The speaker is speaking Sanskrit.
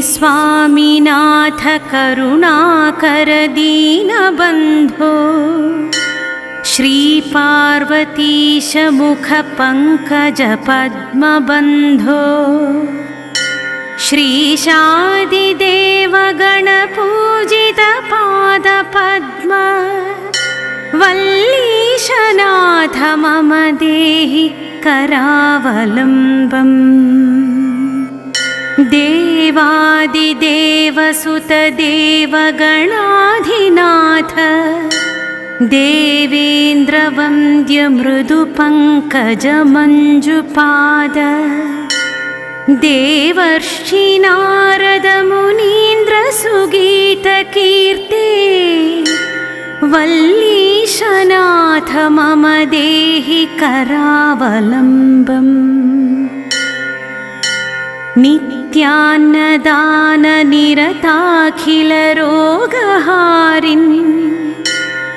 स्वामिनाथ करुणाकर दीनबन्धो श्रीपार्वतीश मुख पंकज पद्मबन्धो श्रीशादिदेव गणपूजित पादपद्म वल्लीशनाथ मम देहि करावलम्बम्। देवादिदेवसुत देवगणाधिनाथ देवेन्द्रवन्द्य मृदुपङ्कज मञ्जुपाद देवर्षि नारद मुनीन्द्र सुगीतकीर्ते वल्लीशनाथ मम देहि करावलम्बम्। नित्यान्नदान निरताखिल रोगहारिन्